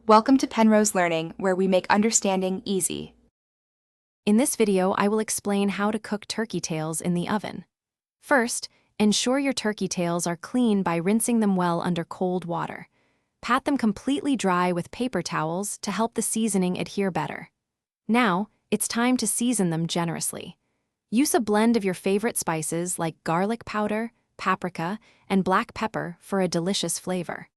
Welcome to Penrose Learning, where we make understanding easy. In this video, I will explain how to cook turkey tails in the oven. First, ensure your turkey tails are clean by rinsing them well under cold water. Pat them completely dry with paper towels to help the seasoning adhere better. Now, it's time to season them generously. Use a blend of your favorite spices like garlic powder, paprika, and black pepper for a delicious flavor.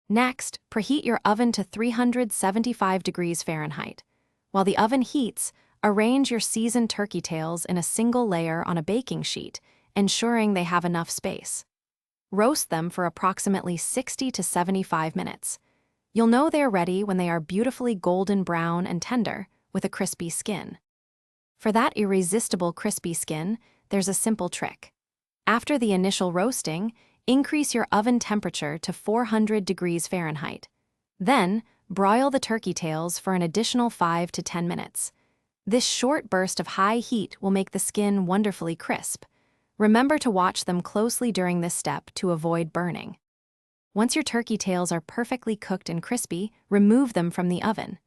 Next, preheat your oven to 375 degrees Fahrenheit. While the oven heats, arrange your seasoned turkey tails in a single layer on a baking sheet, ensuring they have enough space. Roast them for approximately 60 to 75 minutes. You'll know they're ready when they are beautifully golden brown and tender, with a crispy skin. For that irresistible crispy skin, there's a simple trick. After the initial roasting, increase your oven temperature to 400 degrees Fahrenheit. Then, broil the turkey tails for an additional 5 to 10 minutes. This short burst of high heat will make the skin wonderfully crisp. Remember to watch them closely during this step to avoid burning. Once your turkey tails are perfectly cooked and crispy, remove them from the oven.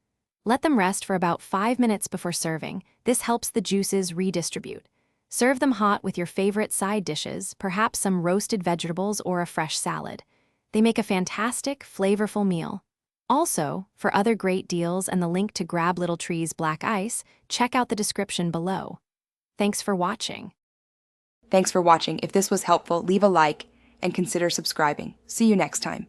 Let them rest for about 5 minutes before serving. This helps the juices redistribute. Serve them hot with your favorite side dishes, perhaps some roasted vegetables or a fresh salad. They make a fantastic, flavorful meal. Also, for other great deals and the link to grab Little Tree's black ice, check out the description below. Thanks for watching. Thanks for watching. If this was helpful, leave a like and consider subscribing. See you next time.